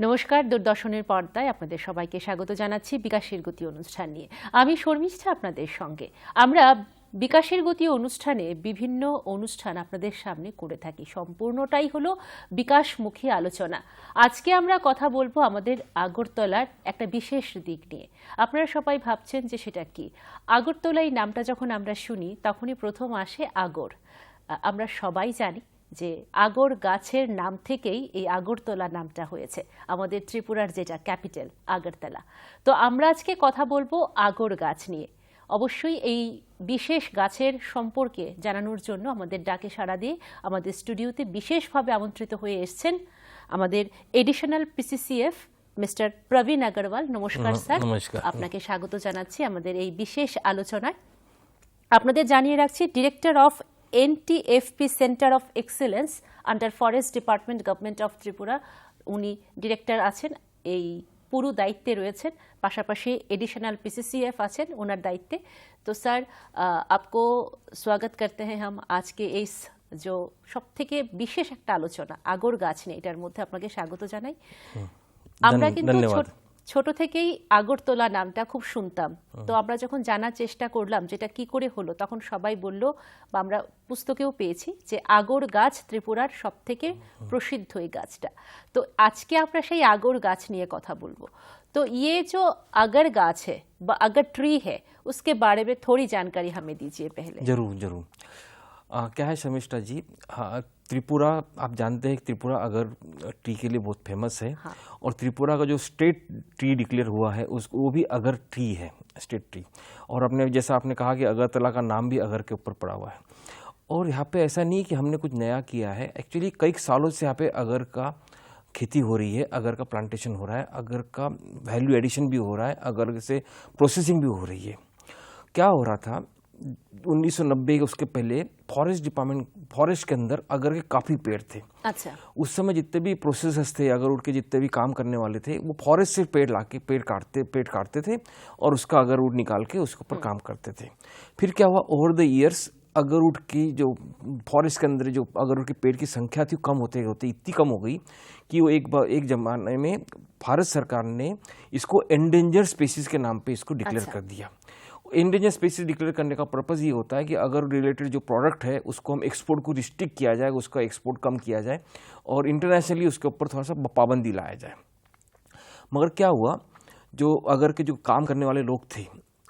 নমস্কার, দূরদর্শনের পর্দায় আপনাদের সবাইকে স্বাগত জানাচ্ছি বিকাশের গতি অনুষ্ঠান নিয়ে। আমি শর্মিষ্ঠা আপনাদের সঙ্গে। আমরা বিকাশের গতি অনুষ্ঠানে বিভিন্ন অনুষ্ঠান আপনাদের সামনে করে থাকি, সম্পূর্ণটাই হলো বিকাশমুখী আলোচনা। আজকে আমরা কথা বলবো আমাদের আগরতলার একটা বিশেষ দিক নিয়ে। আপনারা সবাই ভাবছেন যে সেটা কি। আগরতলা এই নামটা যখন আমরা শুনি তখনই প্রথম আসে আগর। আমরা সবাই জানি যে আগর গাছের নাম থেকেই এই আগরতলা নামটা হয়েছে, আমাদের ত্রিপুরার যেটা ক্যাপিটাল আগরতলা। তো আমরা আজকে কথা বলবো আগর গাছ নিয়ে। অবশ্যই এই বিশেষ গাছের সম্পর্কে জানানোর জন্য আমাদের ডাকে সাড়া দিয়ে আমাদের স্টুডিওতে বিশেষভাবে আমন্ত্রিত হয়ে এসেছেন আমাদের এডিশনাল পিসিসিএফ মিস্টার প্রবীণ আগরওয়াল। নমস্কার স্যার, আপনাকে স্বাগত জানাচ্ছি আমাদের এই বিশেষ আলোচনায়। আপনাদের জানিয়ে রাখছি, director of NTFP centre of excellence under forest department, government of Tripura, উনি ডিরেক্টর আছেন, এই পুরো দায়িত্বে রয়েছেন। পাশাপাশি এডিশনাল PCCF আছেন ওনার দায়িত্বে। তো স্যার, আপকো স্বাগত করতে हैं हम आज के इस जो সব থেকে বিশেষ একটা আলোচনা আগর গাছ নিয়ে, এটার মধ্যে আপনাকে স্বাগত জানাই। আমরা কিন্তু ছোট থেকেই আগরতলা নামটা খুব শুনতাম। তো আমরা যখন জানার চেষ্টা করলাম যেটা কি করে হলো, তখন সবাই বলল, বা আমরা পুস্তকেও পেয়েছি, যে আগর গাছ ত্রিপুরার সব থেকে প্রসিদ্ধ এই গাছটা। তো আজকে আমরা সেই আগর গাছ নিয়ে কথা বলবো। तो ये जो अगर गाछ है अगर ट्री है, उसके बारे में थोड़ी जानकारी हमें दीजिए पहले। जरूर जरूर। क्या है शर्मिष्ठा जी, त्रिपुरा आप जानते हैं कि त्रिपुरा अगर ट्री के लिए बहुत फेमस है। हाँ। और त्रिपुरा का जो स्टेट ट्री डिक्लेयर हुआ है वो भी अगर ट्री है, स्टेट ट्री। और अपने जैसा आपने कहा कि अगरतला का नाम भी अगर के ऊपर पड़ा हुआ है। और यहाँ पे ऐसा नहीं कि हमने कुछ नया किया है, एक्चुअली कई सालों से यहाँ पे अगर का खेती हो रही है, अगर का प्लांटेशन हो रहा है, अगर का वैल्यू एडिशन भी हो रहा है, अगर से प्रोसेसिंग भी हो रही है। क्या हो रहा था 1990 के उसके पहले फॉरेस्ट डिपार्टमेंट, फॉरेस्ट के अंदर अगर के काफ़ी पेड़ थे। अच्छा। उस समय जितने भी प्रोसेसर्स थे, अगरवुड के जितने भी काम करने वाले थे, वो फॉरेस्ट से पेड़ लाके पेड़ काटते थे और उसका अगरवुड निकाल के उसके ऊपर काम करते थे। फिर क्या हुआ, ओवर द ईयर्स अगरवुड की जो फॉरेस्ट के अंदर जो अगरवुड के पेड़ की संख्या थी कम होते होते इतनी कम हो गई कि वो एक जमाने में भारत सरकार ने इसको एंडेंजर स्पीसीज के नाम पे इसको डिक्लेयर कर दिया। एंडेंजर स्पीसीज डिक्लेयर करने का पर्पज़ ये होता है कि अगर रिलेटेड जो प्रोडक्ट है उसको हम एक्सपोर्ट को रिस्ट्रिक्ट किया जाए, उसका एक्सपोर्ट कम किया जाए और इंटरनेशनली उसके ऊपर थोड़ा सा पाबंदी लाया जाए। मगर क्या हुआ, जो अगर के जो काम करने वाले लोग थे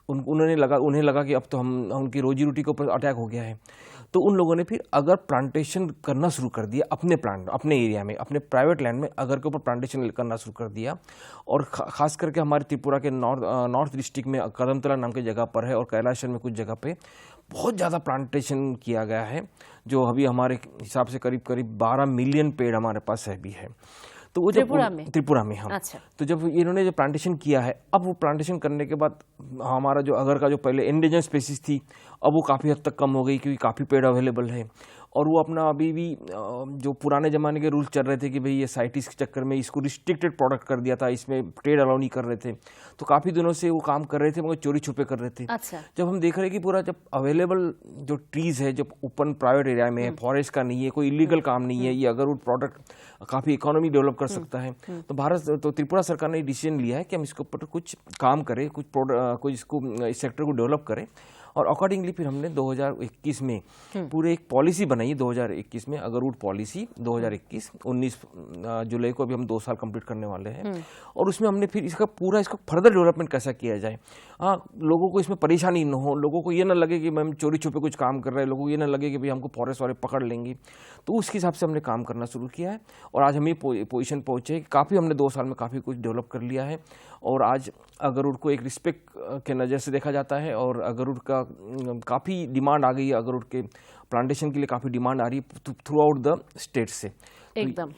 उन्हें लगा कि अब तो हम उनकी रोजी रोटी के ऊपर अटैक हो गया है। तो उन लोगों ने फिर अगर प्लांटेशन करना शुरू कर दिया अपने एरिया में, अपने प्राइवेट लैंड में अगर के ऊपर प्लांटेशन करना शुरू कर दिया। और खास करके हमारे त्रिपुरा के नॉर्थ डिस्ट्रिक्ट में कदमतला नाम की जगह पर है और कैलाशन में कुछ जगह पे बहुत ज़्यादा प्लांटेशन किया गया है, जो अभी हमारे हिसाब से करीब 12 मिलियन पेड़ हमारे पास है भी है। तो वो त्रिपुरा में हम। अच्छा। तो जब इन्होंने जो प्लांटेशन किया है, अब वो प्लांटेशन करने के बाद हमारा जो अगर का जो पहले एंडेंजर स्पीसीज थी अब वो काफ़ी हद तक कम हो गई, क्योंकि काफ़ी पेड़ अवेलेबल है। और वो अपना अभी भी जो पुराने ज़माने के रूल्स चल रहे थे कि भाई ये साइटिस के चक्कर में इसको रिस्ट्रिक्टेड प्रोडक्ट कर दिया था, इसमें ट्रेड अलाउ नहीं कर रहे थे। तो काफ़ी दिनों से वो काम कर रहे थे मगर चोरी छुपे कर रहे थे। अच्छा। जब हम देख रहे हैं कि पूरा जब अवेलेबल जो ट्रीज़ है, जब ओपन प्राइवेट एरिया में है, फॉरेस्ट का नहीं है, कोई इलीगल काम नहीं है, ये अगर वो प्रोडक्ट काफ़ी इकोनॉमी डेवलप कर सकता है, तो त्रिपुरा सरकार ने डिसीजन लिया है कि हम इसके ऊपर कुछ काम करें, कुछ इसको इस सेक्टर को डेवलप करें। और अकॉर्डिंगली फिर हमने 2021 में पूरे एक पॉलिसी बनाई, 2021 में अगरवुड पॉलिसी 2021, 19 जुलाई को अभी हम 2 साल कंप्लीट करने वाले हैं। और उसमें हमने फिर इसका फर्दर डेवलपमेंट कैसा किया जाए। हाँ, लोगों को इसमें परेशानी न हो, लोगों को ये ना लगे कि हम चोरी छुपे कुछ काम कर रहे हैं, लोगों को ये ना लगे कि भाई हमको फॉरेस्ट वाले पकड़ लेंगे। तो उसके हिसाब से हमने काम करना शुरू किया है और आज हम ये पोजीशन पहुँचे कि काफ़ी हमने 2 साल में काफ़ी कुछ डेवलप कर लिया है। और आज अगरवुड को एक रिस्पेक्ट के नज़र से देखा जाता है और अगरवुड का काफ़ी डिमांड आ गई है, अगरवुड के प्लांटेशन के लिए काफ़ी डिमांड आ रही है थ्रू आउट द स्टेट से। एकदम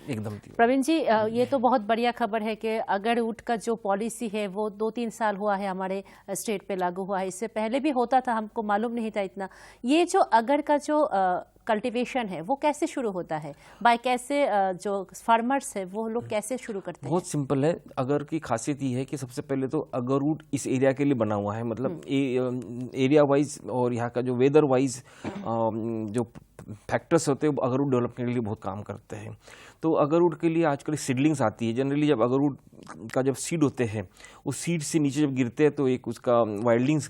प्रवीण जी, ये तो बहुत बढ़िया खबर है कि अगरवुड का जो पॉलिसी है वो 2-3 साल हुआ है हमारे स्टेट पे लागू हुआ है। इससे पहले भी होता था, हमको मालूम नहीं था इतना। ये जो अगर का जो कल्टीवेशन है वो कैसे शुरू होता है, बाय कैसे जो फार्मर्स है वो लोग कैसे शुरू करते हैं? बहुत सिंपल है। अगर की खासियत ये है कि सबसे पहले तो अगरवुड इस एरिया के लिए बना हुआ है, मतलब एरिया वाइज और यहाँ का जो वेदर वाइज जो फैक्टर्स होते हैं अगरवुड डेवलपमेंट के लिए बहुत काम करते हैं। तो अगरवुड के लिए आजकल सीडलिंग्स आती है। जनरली जब अगरवुड का जब सीड होते हैं, उस सीड से नीचे जब गिरते हैं तो एक उसका वाइल्डिंग्स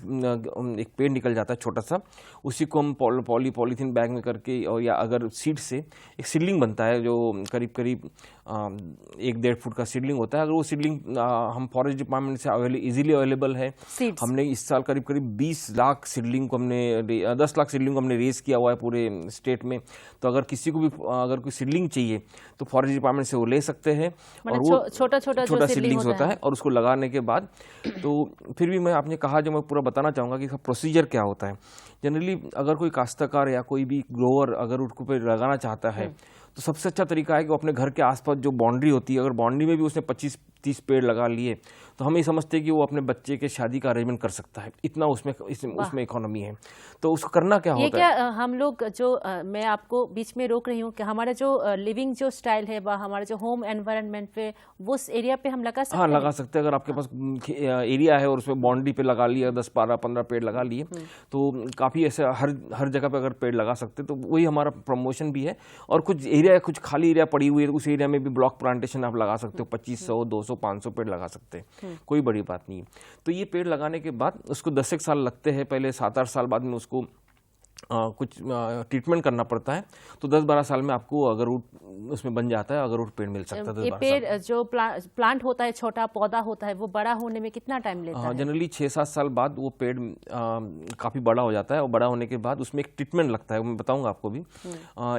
एक पेड़ निकल जाता है छोटा सा, उसी को हम पॉलीथीन बैग में करके, और या अगर सीड से एक सीडलिंग बनता है जो करीब करीब 1-1.5 फुट का सीडलिंग होता है। अगर वो सीडलिंग हम फॉरेस्ट डिपार्टमेंट से इजीली अवेलेबल है। हमने इस साल करीब करीब 20 लाख सीडलिंग को हमने 10 लाख सीडलिंग को हमने रेज किया हुआ है पूरे स्टेट में। तो अगर किसी को भी अगर कोई सीडलिंग चाहिए तो फॉरेस्ट डिपार्टमेंट से वो ले सकते हैं। और वो छोटा सीडलिंग्स होता है, और उसको लगाने के बाद तो फिर भी मैं आपने कहा जो मैं पूरा बताना चाहूँगा कि इसका प्रोसीजर क्या होता है। जनरली अगर कोई काश्तकार या कोई भी ग्रोवर अगर उसको पे लगाना चाहता है तो सबसे अच्छा तरीका है कि वो अपने घर के आसपास जो बाउंड्री होती है, अगर बाउंड्री में भी उसने 25-30 पेड़ लगा लिए तो हम ये समझते हैं कि वो अपने बच्चे के शादी का अरेंजमेंट कर सकता है। इतना उसमें इकोनॉमी है। तो उसको करना क्या होता है, हम लोग जो मैं आपको बीच में रोक रही हूँ कि हमारा जो लिविंग जो स्टाइल है वह हमारा जो होम एनवायरनमेंट पे वो उस एरिया पे हम लगा सकते हैं। हाँ, लगा सकते हैं। अगर आपके पास एरिया है और उसमें बाउंड्री पे लगा लिया 10-12-15 पेड़ लगा लिए तो काफ़ी ऐसे हर जगह पे अगर पेड़ लगा सकते हैं तो वही हमारा प्रमोशन भी है। और कुछ एरिया, कुछ खाली एरिया पड़ी हुई है तो उस एरिया में भी ब्लॉक प्लांटेशन आप लगा सकते हो। 2500, 200, 500 पेड़ लगा सकते हैं, कोई बड़ी बात नहीं है। तो ये पेड़ लगाने के बाद उसको 10 साल लगते हैं, पहले 7-8 साल बाद में उसको कुछ ट्रीटमेंट करना पड़ता है। तो 10-12 साल में आपको अगरवुड उसमें बन जाता है, अगरवुड पेड़ मिल सकता है। ये पेड़ जो प्लांट होता है, छोटा पौधा होता है, वो बड़ा होने में कितना टाइम लेता है? जनरली 6-7 साल बाद वो पेड़ काफ़ी बड़ा हो जाता है, और बड़ा होने के बाद उसमें एक ट्रीटमेंट लगता है, मैं बताऊंगा आपको भी।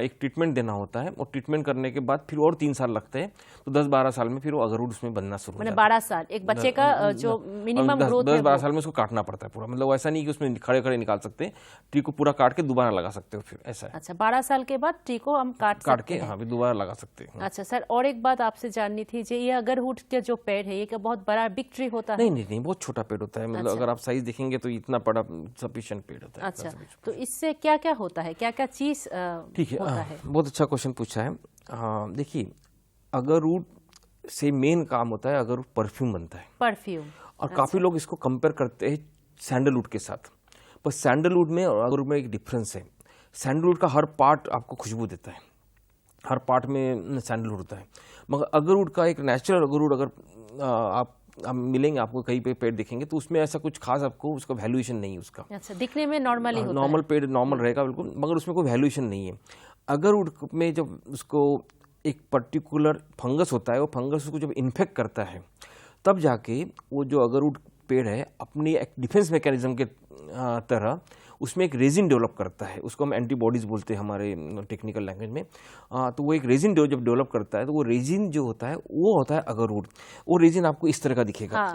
एक ट्रीटमेंट देना होता है, और ट्रीटमेंट करने के बाद फिर और 3 साल लगते हैं। तो 10-12 साल में फिर वो अगरवुड उसमें बनना शुरू हो जाता है। 12 साल एक बच्चे का जो मिनिमम ग्रोथ है 10-12 साल में उसको काटना पड़ता है पूरा। मतलब ऐसा नहीं कि उसमें खड़े निकाल सकते हैं, ट्री को पूरा काट के दोबारा लगा सकते हो, फिर ऐसा है। अच्छा, 12 साल के बाद ट्री को हम काट के हाँ भी दोबारा लगा सकते हैं। अच्छा सर, और एक बात आपसे जाननी थी, जो ये अगरवुड के जो पेड़ है ये क्या बहुत बड़ा बिग ट्री होता है? नहीं, बहुत छोटा पेड़ होता है। मतलब अगर आप साइज देखेंगे तो इतना बड़ा सफिशिएंट पेड़ होता है। अच्छा, तो इससे क्या क्या होता है, क्या क्या चीज ठीक है, बहुत अच्छा क्वेश्चन पूछा है। देखिए, अगरवुड से मेन काम होता है, अगरवुड परफ्यूम बनता है। परफ्यूम। और काफी लोग इसको कंपेयर करते हैं सैंडलवुड के साथ, पर सैंडलवुड में और अगरवुड में एक डिफरेंस है। सैंडलवुड का हर पार्ट आपको खुशबू देता है, हर पार्ट में सैंडलवुड होता है। मगर अगरवुड का एक नेचुरल अगरवुड अगर आप मिलेंगे, आपको कहीं पे पेड़ दिखेंगे तो उसमें ऐसा कुछ खास आपको उसका वैल्यूएशन नहीं है उसका। अच्छा, दिखने में नॉर्मली होता है, नॉर्मल पेड़ नॉर्मल रहेगा बिल्कुल, मगर उसमें कोई वैल्यूएशन नहीं है। अगरवुड में जब उसको एक पर्टिकुलर फंगस होता है, वो फंगस उसको जब इन्फेक्ट करता है तब जाके वो जो अगरवुड पेड़ है अपनी एक डिफेंस मैकेनिज्म के तरह उसमें एक रेजिन डेवलप करता है। उसको हम एंटीबॉडीज बोलते हैं हमारे टेक्निकल लैंग्वेज में। तो वो एक रेजिन जब डेवलप करता है तो वो रेजिन जो होता है वो होता है अगरवुड। वो रेजिन आपको इस तरह का दिखेगा।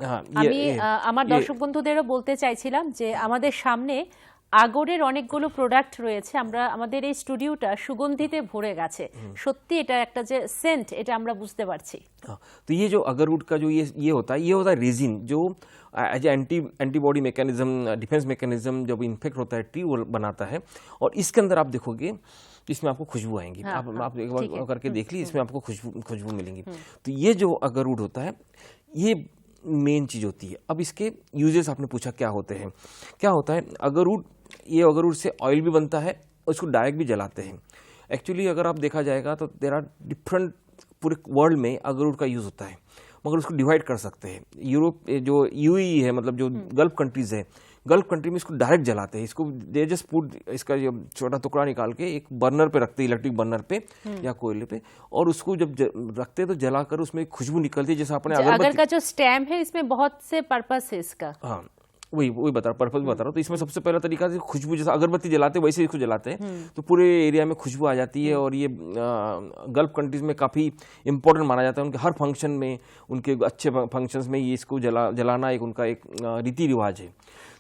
আমার দর্শক বন্ধুদেরও বলতে চাইছিলাম যে আমাদের সামনে আগরের অনেকগুলো প্রোডাক্ট রয়েছে। আমরা আমাদের এই স্টুডিওটা সুগন্ধিতে ভরে গেছে, সত্যি এটা একটা যে সেন্ট এটা আমরা বুঝতে পারছি। तो ये जो अगरवुड का जो ये होता है रेजिन, जो as antibody mechanism, defence mechanism जब इन्फेक्ट होता है ट्री वो बनाता है। और इसके अंदर आप देखोगे इसमें आपको खुशबू आएंगी। आप एक बार करके देख ली, इसमें आपको खुशबू मिलेंगी। तो ये जो अगरवुड होता है ये मेन चीज होती है। अब इसके यूजेस आपने पूछा क्या होते हैं, क्या होता है अगरवुड। ये अगरवुड से ऑयल भी बनता है और इसको डायरेक्ट भी जलाते हैं। एक्चुअली अगर आप देखा जाएगा तो देयर आर डिफरेंट, पूरे वर्ल्ड में अगरवुड का यूज होता है, मगर उसको डिवाइड कर सकते हैं। यूरोप जो यूएई है, मतलब जो गल्फ कंट्रीज है, गल्फ कंट्री में इसको डायरेक्ट जलाते हैं। इसको दे जस्ट पुट, इसका जो छोटा टुकड़ा निकाल के एक बर्नर पे रखते हैं, इलेक्ट्रिक बर्नर पे या कोयले पे, और उसको जब रखते हैं तो जलाकर उसमें खुशबू निकलती है। जैसे आपने अगर का जो स्टेम है इसमें बहुत से पर्पस है इसका। हाँ, वही बता रहा, पर्पस बता रहा हूँ। तो इसमें सबसे पहला तरीका है खुशबू, जैसा अगरबत्ती जलाते हैं वैसे इसको जलाते हैं तो पूरे एरिया में खुशबू आ जाती है। और ये गल्फ कंट्रीज में काफ़ी इंपॉर्टेंट माना जाता है। उनके हर फंक्शन में, उनके अच्छे फंक्शंस में ये इसको जलाना एक उनका एक रीति रिवाज है।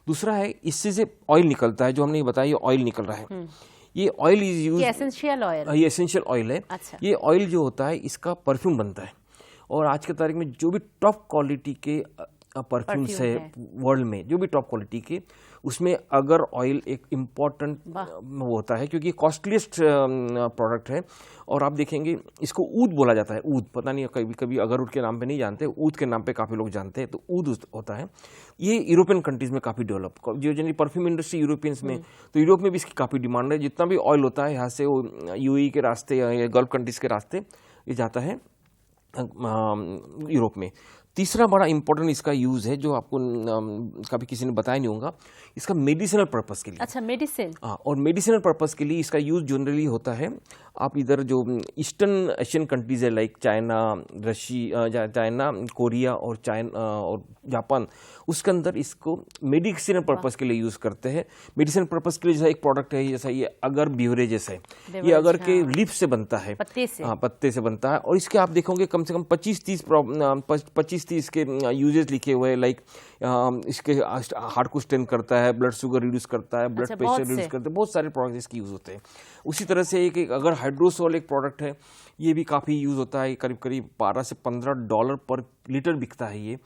दूसरा है इससे से ऑयल निकलता है, जो हमने बताया ये ऑयल निकल रहा है। ये oil is use, essential oil, ये एसेंशियल ऑयल है। अच्छा। ये ऑयल जो होता है इसका परफ्यूम बनता है। और आज के तारीख में जो भी टॉप क्वालिटी के परफ्यूम्स है वर्ल्ड में, जो भी टॉप क्वालिटी के, उसमें अगर ऑयल एक इम्पॉर्टेंट वो होता है, क्योंकि कॉस्टलीस्ट प्रोडक्ट है। और आप देखेंगे इसको ऊद बोला जाता है। ऊद, पता नहीं कभी अगरवुड के नाम पे नहीं जानते, ऊद के नाम पे काफ़ी लोग जानते हैं। तो ऊद होता है, ये यूरोपियन कंट्रीज में काफ़ी डेवलप, जो जनरली परफ्यूम इंडस्ट्री यूरोपियंस में, तो यूरोप में भी इसकी काफ़ी डिमांड है। जितना भी ऑयल होता है यहाँ से वो यूएई के रास्ते या गल्फ कंट्रीज के रास्ते ये जाता है यूरोप में। तीसरा बड़ा इंपॉर्टेंट इसका यूज़ है जो आपको कभी किसी ने बताया नहीं होगा, इसका मेडिसिनल पर्पस के लिए। अच्छा, मेडिसिन। हाँ, और मेडिसिनल पर्पस के लिए इसका यूज़ जनरली होता है। आप इधर जो ईस्टर्न एशियन कंट्रीज है लाइक चाइना, चाइना, कोरिया और और जापान, उसके अंदर इसको मेडिसिनल पर्पस के लिए यूज़ करते हैं। मेडिसिनल पर्पस के लिए जैसा एक प्रोडक्ट है, जैसा ये अगर बिवरेजेस है, ये अगर के लीफ से बनता है, पत्ते से। हाँ, पत्ते से बनता है। और इसके आप देखोगे कम से कम 25-30 के यूजेस लिखे हुए हैं, लाइक इसके हार्ट को स्ट्रेन करता है, ब्लड शुगर रिड्यूस करता है, ब्लड प्रेशर रिड्यूस करता है, बहुत सारे प्रोडक्ट्स इसके यूज होते हैं। उसी तरह से एक अगर हाइड्रोसोल एक प्रोडक्ट है, ये भी काफ़ी यूज होता है, करीब करीब $12 से $15 पर लीटर बिकता है ये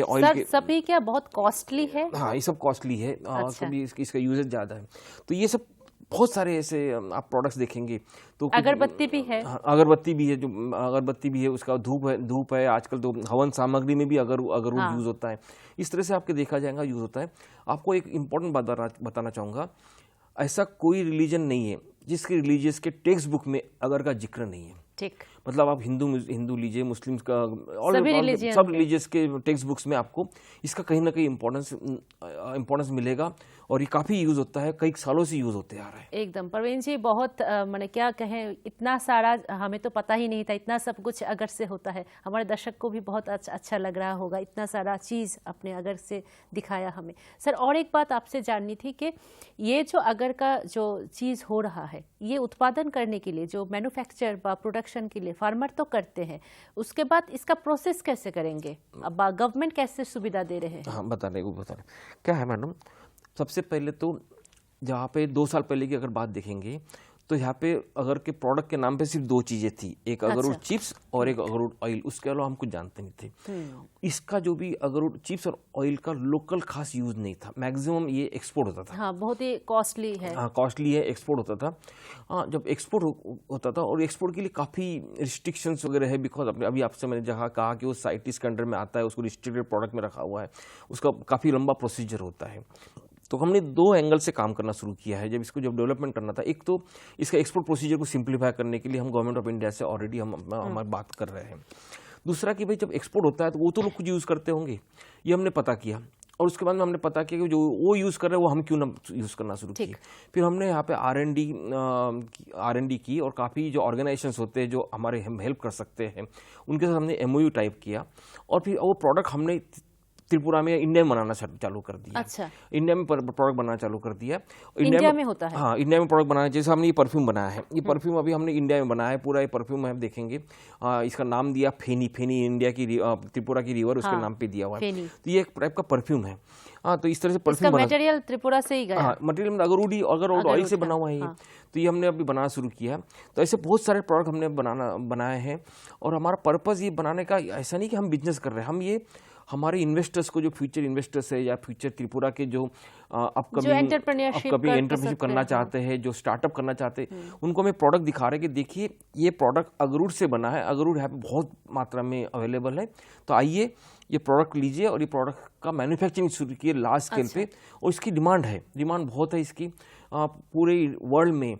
ऑयल के। सभी क्या बहुत कॉस्टली है? हाँ, ये सब कॉस्टली है। अच्छा। कभी इसका यूजेज ज़्यादा है, तो ये सब बहुत सारे ऐसे आप प्रोडक्ट्स देखेंगे। तो अगरबत्ती भी है। हाँ, अगरबत्ती भी है, जो अगरबत्ती भी है, उसका धूप है। आजकल तो हवन सामग्री में भी अगरवुड हाँ। यूज़ होता है। इस तरह से आपके देखा जाएगा यूज़ होता है। आपको एक इम्पॉर्टेंट बात बताना चाहूँगा, ऐसा कोई रिलीजन नहीं है जिसके रिलीजियस के टेक्स्ट बुक में अगर का जिक्र नहीं है। ठीक। मतलब आप हिंदू लीजिए, मुस्लिम का, सब रिलीजियस के टेक्स्ट बुक्स में आपको इसका कहीं ना कहीं इम्पोर्टेंस मिलेगा, और ये काफ़ी यूज़ होता है, कई सालों से यूज़ होते आ रहा है। एकदम प्रवीण जी, बहुत मैंने क्या कहें, इतना सारा हमें तो पता ही नहीं था, इतना सब कुछ अगर से होता है। हमारे दर्शक को भी बहुत अच्छा लग रहा होगा, इतना सारा चीज़ अपने अगर से दिखाया हमें। सर, और एक बात आपसे जाननी थी कि ये जो अगर का जो चीज़ हो रहा है, ये उत्पादन करने के लिए जो मैन्युफैक्चर व प्रोडक्शन के लिए फार्मर तो करते हैं, उसके बाद इसका प्रोसेस कैसे करेंगे? अब गवर्नमेंट कैसे सुविधा दे रहे हैं? हाँ, बता रहे क्या है मैडम। सबसे पहले तो जहाँ पे 2 साल पहले की अगर बात देखेंगे, तो यहाँ पे अगर के प्रोडक्ट के नाम पे सिर्फ 2 चीज़ें थी, एक अगरवुड चिप्स और एक अगरवुड ऑयल। उसके अलावा हम कुछ जानते नहीं थे। इसका जो भी अगरवुड चिप्स और ऑयल का लोकल खास यूज नहीं था, मैक्सिमम ये एक्सपोर्ट होता था। हाँ, बहुत ही कॉस्टली है। हाँ, कॉस्टली है, एक्सपोर्ट होता था। हाँ, जब एक्सपोर्ट होता था, और एक्सपोर्ट के लिए काफ़ी रिस्ट्रिक्शंस वगैरह है, बिकॉज अभी आपसे मैंने जहाँ कहा कि वो साइटिस के अंडर में आता है, उसको रिस्ट्रिक्टेड प्रोडक्ट में रखा हुआ है, उसका काफ़ी लंबा प्रोसीजर होता है। तो हमने 2 एंगल से काम करना शुरू किया है जब डेवलपमेंट करना था। एक तो इसका एक्सपोर्ट प्रोसीजर को सिंप्लीफाई करने के लिए हम गवर्नमेंट ऑफ इंडिया से ऑलरेडी हमारी बात कर रहे हैं। दूसरा कि भाई जब एक्सपोर्ट होता है तो वो तो लोग कुछ यूज़ करते होंगे, ये हमने पता किया। और उसके बाद में हमने पता किया कि जो वो यूज़ कर रहे हैं वो हम क्यों ना यूज़ करना शुरू किए। फिर हमने यहाँ पे R&D की, और काफ़ी जो ऑर्गेनाइजेशंस होते हैं जो हमारे हम हेल्प कर सकते हैं, उनके साथ हमने MOU टाइप किया, और फिर वो प्रोडक्ट हमने त्रिपुरा में, इंडिया में बनाना चालू कर दिया। अच्छा। इंडिया में प्रोडक्ट बनाना चालू कर दिया। इंडिया में होता है? हाँ, इंडिया में प्रोडक्ट बनाया। जैसे हमने ये परफ्यूम बनाया है, ये परफ्यूम अभी हमने इंडिया में बनाया है। पूरा ये परफ्यूम हम देखेंगे, इसका नाम दिया फेनी। इंडिया की त्रिपुरा की रिवर, उसके नाम पे दिया हुआ है। तो ये एक टाइप का परफ्यूम है। हाँ, तो इस तरह से परफ्यूम बना। मटेरियल त्रिपुरा से ही गया? हाँ, मटेरियल अगरवुड ऑयल से बना हुआ है ये। तो ये हमने अभी बनाना शुरू किया। तो ऐसे बहुत सारे प्रोडक्ट हमने बनाए हैं, और हमारा पर्पज़ ये बनाने का ऐसा नहीं कि हम बिजनेस कर रहे हैं। हम ये हमारे इन्वेस्टर्स को, जो फ्यूचर इन्वेस्टर्स है या फ्यूचर त्रिपुरा के जो अपकमिंग एंटरप्रेन्योरशिप करना चाहते हैं, जो स्टार्टअप करना चाहते हैं, उनको हमें प्रोडक्ट दिखा रहे हैं कि देखिए ये प्रोडक्ट अगरवुड से बना है, अगरवुड यहाँ पे बहुत मात्रा में अवेलेबल है, तो आइए ये प्रोडक्ट लीजिए। और ये प्रोडक्ट का मैन्युफैक्चरिंग शुरू किए लार्ज स्केल पे, और इसकी डिमांड बहुत है इसकी। पूरे वर्ल्ड में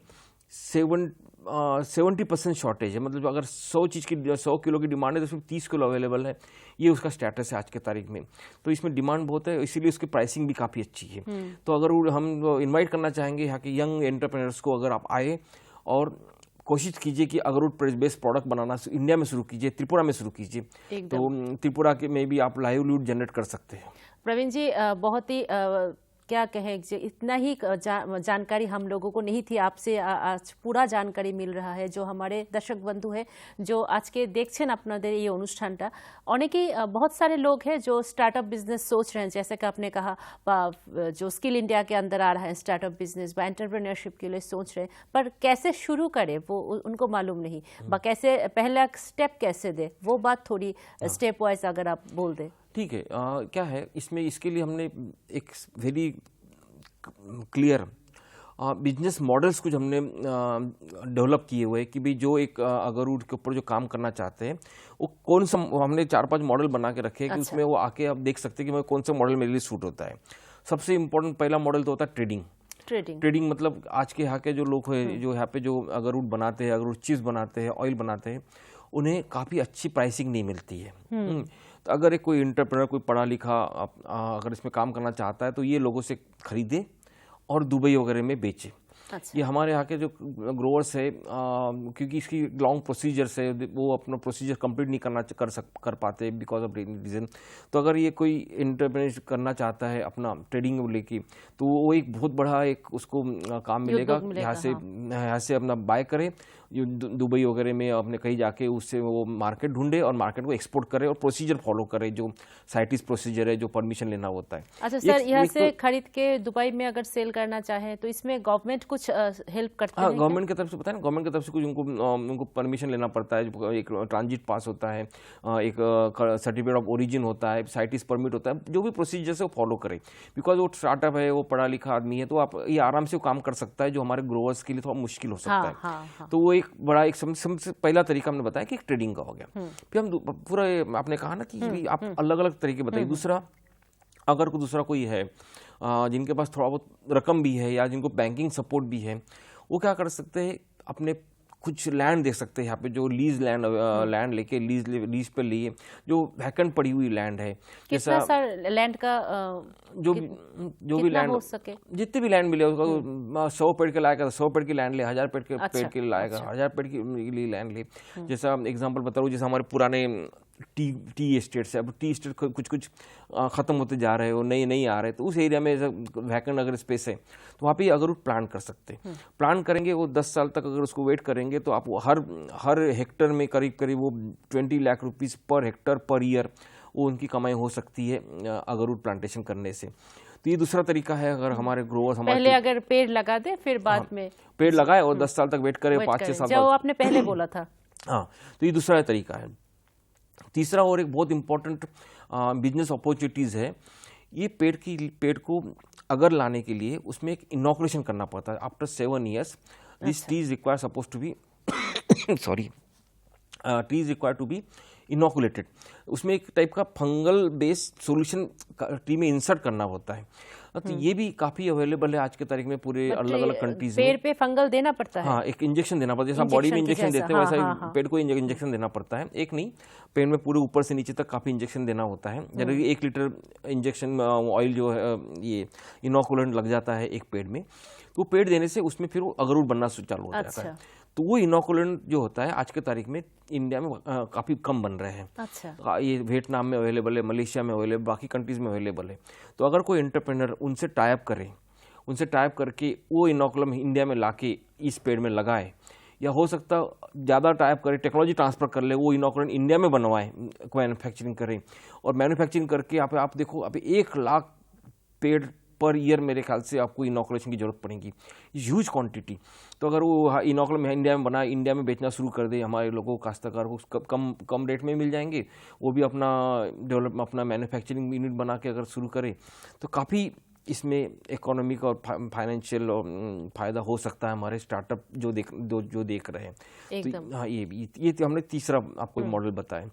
70% शॉर्टेज है। मतलब अगर 100 किलो की डिमांड है तो उसमें 30 किलो अवेलेबल है। ये उसका स्टेटस है आज के तारीख में। तो इसमें डिमांड बहुत है, इसीलिए उसकी प्राइसिंग भी काफ़ी अच्छी है। तो अगर हम इनवाइट करना चाहेंगे यहाँ के यंग एंटरप्रेन्योर्स को, अगर आप आए और कोशिश कीजिए कि अगरवुड बेस्ड प्रोडक्ट बनाना इंडिया में शुरू कीजिए, त्रिपुरा में शुरू कीजिए, तो त्रिपुरा के में भी आप लाइवलीहुड जनरेट कर सकते हैं। प्रवीण जी, बहुत ही क्या कहें, इतना ही जानकारी हम लोगों को नहीं थी, आपसे आज पूरा जानकारी मिल रहा है। जो हमारे दर्शक बंधु है जो आज के देखছেন আপনাদের এই অনুষ্ঠানটা, অনেকেই बहुत सारे लोग हैं जो स्टार्टअप बिजनेस सोच रहे हैं, जैसे कि आपने कहा, जो स्किल इंडिया के अंदर आ रहा है स्टार्टअप बिजनेस व एंटरप्रेन्योरशिप के लिए सोच रहे हैं, पर कैसे शुरू करें वो उनको मालूम नहीं, कैसे पहला स्टेप कैसे दे, वो बात थोड़ी स्टेप वाइज अगर आप बोल दें। ठीक है। क्या है इसमें, इसके लिए हमने एक वेरी क्लियर बिजनेस मॉडल्स कुछ हमने डेवलप किए हुए कि भाई जो एक अगरवुड के ऊपर जो काम करना चाहते हैं वो कौन सा, हमने 4-5 मॉडल बना के रखे हैं कि उसमें वो आके आप देख सकते हैं कि कौन सा मॉडल मेरे लिए सूट होता है। सबसे इम्पोर्टेंट पहला मॉडल तो होता है ट्रेडिंग। मतलब आज के यहाँ के जो लोग हैं, जो यहाँ पे जो अगरवुड बनाते हैं, अगरवुड चीज़ बनाते हैं, ऑयल बनाते हैं, उन्हें काफ़ी अच्छी प्राइसिंग नहीं मिलती है। तो अगर एक कोई इंटरप्रेनर, कोई पढ़ा लिखा अगर इसमें काम करना चाहता है तो ये लोगों से खरीदे और दुबई वगैरह में बेचे। अच्छा। ये हमारे यहाँ के जो ग्रोवर्स है, क्योंकि इसकी लॉन्ग प्रोसीजर्स है, वो अपना प्रोसीजर कंप्लीट नहीं कर पाते बिकॉज ऑफ रीजन। तो अगर ये कोई इंटरप्रेन्योर करना चाहता है अपना ट्रेडिंग लेके, तो वो एक बहुत बड़ा एक उसको काम मिलेगा। यहाँ से अपना बाय करे, जो दुबई वगैरह में अपने कहीं जाके उससे वो मार्केट ढूंढे और मार्केट को एक्सपोर्ट करे और प्रोसीजर फॉलो करे, जो साइटिस प्रोसीजर है, जो परमिशन लेना होता है। अच्छा सर, यहाँ से खरीद के दुबई में अगर सेल करना चाहे तो इसमें गवर्नमेंट कुछ हेल्प करता है? हाँ, गवर्नमेंट की तरफ से पता है ना, गवर्नमेंट की तरफ से कुछ उनको परमिशन लेना पड़ता है। एक ट्रांजिट पास होता है, एक सर्टिफिकेट ऑफ ओरिजिन होता है, साइटिस परमिट होता है, जो भी प्रोसीजर है वो फॉलो करे। बिकॉज वो स्टार्टअप है, वो पढ़ा लिखा आदमी है, तो आप ये आराम से वो काम कर सकता है, जो हमारे ग्रोवर्स के लिए थोड़ा मुश्किल हो सकता है। हाँ। तो वो एक बड़ा एक सबसे पहला तरीका हमने बताया कि एक ट्रेडिंग का हो गया। फिर हम पूरा आपने कहा ना कि आप अलग अलग तरीके बताइए। दूसरा, अगर दूसरा कोई है जिनके पास थोड़ा बहुत रकम भी है या जिनको बैंकिंग सपोर्ट भी है, वो क्या कर सकते हैं, अपने कुछ लैंड दे सकते हैं यहाँ पे, जो लीज लैंड लेके लीज पे लिए, जो वैकेंट पड़ी हुई लैंड है। कितना सर लैंड का जो भी लैंड हो सके, जितने भी लैंड मिले उसका 100 पेड़ के लाएगा तो 100 पेड़ की लैंड ले, 1000 पेड़ के लाएगा 1000 पेड़ की लिए लैंड ले। जैसा एग्जांपल बता रहा हूँ, जैसे हमारे पुराने टी एस्टेट्स है, अब टी एस्टेट कुछ खत्म होते जा रहे हो, नए आ रहे, तो उस एरिया में वैकेंट अगर स्पेस है तो वहाँ पे अगर प्लान कर सकते हैं। प्लान करेंगे, वो 10 साल तक अगर उसको वेट करेंगे तो आप हर हेक्टर में करीब वो 20 lakh rupees per hectare per year वो उनकी कमाई हो सकती है अगरूट प्लांटेशन करने से। तो ये दूसरा तरीका है। अगर हमारे ग्रोवर्स पहले अगर पेड़ लगा दे, फिर बाद में पेड़ लगाए और 10 साल तक वेट करे, 5-6 साल जो आपने पहले बोला था। हाँ, तो ये दूसरा तरीका है। तीसरा और एक बहुत इंपॉर्टेंट बिजनेस अपॉर्चुनिटीज़ है, ये पेड़ को अगर लाने के लिए उसमें एक इनॉकुलेशन करना पड़ता है। After 7 years this tree is require suppose to be tree is require to be inoculated. उसमें एक टाइप का फंगल बेस्ड सॉल्यूशन ट्री में इंसर्ट करना होता है। तो ये भी काफी अवेलेबल है आज के तारीख में पूरे अलग अलग कंट्रीज में। पेड़ पे फंगल देना पड़ता है? हाँ, एक इंजेक्शन देना पड़ता है, जैसा बॉडी में इंजेक्शन देते हैं वैसा ही पेड़ को इंजेक्शन देना पड़ता है। एक नहीं, पेड़ में पूरे ऊपर से नीचे तक काफी इंजेक्शन देना होता है। जैसे 1 लीटर इंजेक्शन ऑयल जो है, ये इनॉकुलेंट लग जाता है एक पेड़ में, तो पेड़ देने से उसमें फिर वो अगरूट बनना चालू हो जाता है। तो वो इनॉकुलेंट जो होता है आज के तारीख में इंडिया में काफ़ी कम बन रहे हैं। अच्छा। ये वियतनाम में अवेलेबल है, मलेशिया में अवेलेबल, बाकी कंट्रीज़ में अवेलेबल है। तो अगर कोई एंटरप्रेन्योर उनसे टाई अप करे, उनसे टाई अप करके वो इनॉकुलम इंडिया में लाके इस पेड़ में लगाए, या हो सकता ज़्यादा टाई अप करे, टेक्नोलॉजी ट्रांसफर कर ले, वो इनॉकुलेंट इंडिया में बनवाए, मैन्युफैक्चरिंग करें, और मैन्युफैक्चरिंग करके आप देखो अभी 1 लाख पेड़ पर ईयर मेरे ख्याल से आपको इनॉकुलेशन की जरूरत पड़ेगी, ह्यूज क्वांटिटी। तो अगर वो इनॉकुलम इंडिया में बना, इंडिया में बेचना शुरू कर दे, हमारे लोगों को, काश्तकार को कम रेट में मिल जाएंगे, वो भी अपना मैन्युफैक्चरिंग यूनिट बना के अगर शुरू करे तो काफ़ी इसमें इकोनॉमिक और फाइनेंशियल फायदा हो सकता है हमारे स्टार्टअप जो देख रहे हैं। तो हाँ, ये हमने तीसरा आपको मॉडल बताया।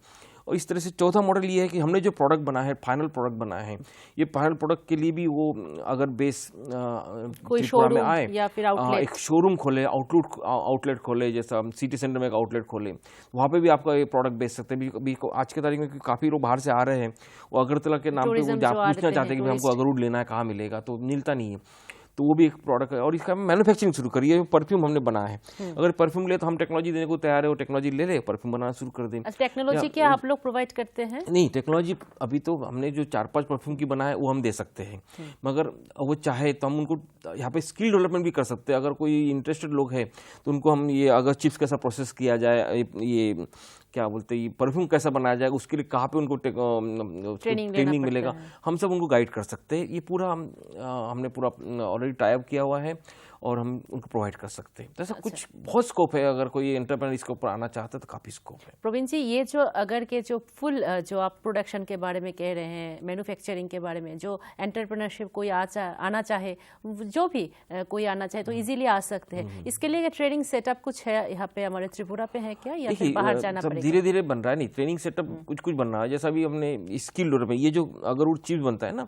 और इस तरह से चौथा मॉडल ये है कि हमने जो प्रोडक्ट बनाया है, फाइनल प्रोडक्ट बनाया है, ये फाइनल प्रोडक्ट के लिए भी वो अगर बेस कोई शोरूम आए या फिर एक शोरूम खोले, आउटलेट खोले, जैसा सिटी सेंटर में एक आउटलेट खोले, वहाँ पे भी आपका ये प्रोडक्ट बेच सकते हैं। आज के तारीख में काफ़ी लोग बाहर से आ रहे हैं, वो अगरतला के नाम पे वो पूछना चाहते हैं कि हमको अगरूट लेना है, कहाँ मिलेगा, तो मिलता नहीं है। तो वो भी एक प्रोडक्ट है। और इसका मैन्युफैक्चरिंग शुरू करिए। परफ्यूम हमने बनाया है, अगर परफ्यूम ले तो हम टेक्नोलॉजी देने को तैयार है, वो टेक्नोलॉजी ले ले, परफ्यूम बनाना शुरू कर दें। टेक्नोलॉजी क्या आप लोग प्रोवाइड करते हैं? नहीं, टेक्नोलॉजी अभी तो हमने जो 4-5 परफ्यूम की बनाया है वो हम दे सकते हैं, मगर वो चाहे तो हम उनको यहाँ पे स्किल डेवलपमेंट भी कर सकते हैं। अगर कोई इंटरेस्टेड लोग है तो उनको हम ये, अगर चिप्स कैसा प्रोसेस किया जाए, ये क्या बोलते हैं, परफ्यूम कैसा बनाया जाएगा, उसके लिए कहाँ पे उनको ट्रेनिंग मिलेगा, हम सब उनको गाइड कर सकते हैं। ये पूरा हमने पूरा ऑलरेडी टाई अप किया हुआ है और हम उनको प्रोवाइड कर सकते हैं। ऐसा कुछ बहुत स्कोप है, अगर कोई एंटरप्रेन्योर इसके ऊपर आना चाहता है तो काफ़ी स्कोप है। प्रवीण जी, ये जो अगर के जो फुल जो आप प्रोडक्शन के बारे में कह रहे हैं, मैन्युफैक्चरिंग के बारे में, जो एंटरप्रेन्योरशिप कोई आना चाहे, जो भी कोई आना चाहे तो इजीली आ सकते हैं। इसके लिए ट्रेनिंग सेटअप कुछ है यहाँ पे हमारे त्रिपुरा पे है क्या, या फिर बाहर जाना पड़ेगा? धीरे धीरे बन रहा है। नहीं, ट्रेनिंग सेटअप कुछ बन रहा है। जैसा भी हमने स्किल डेवलपमेंट, ये जो अगरूट चिप्स बनता है ना,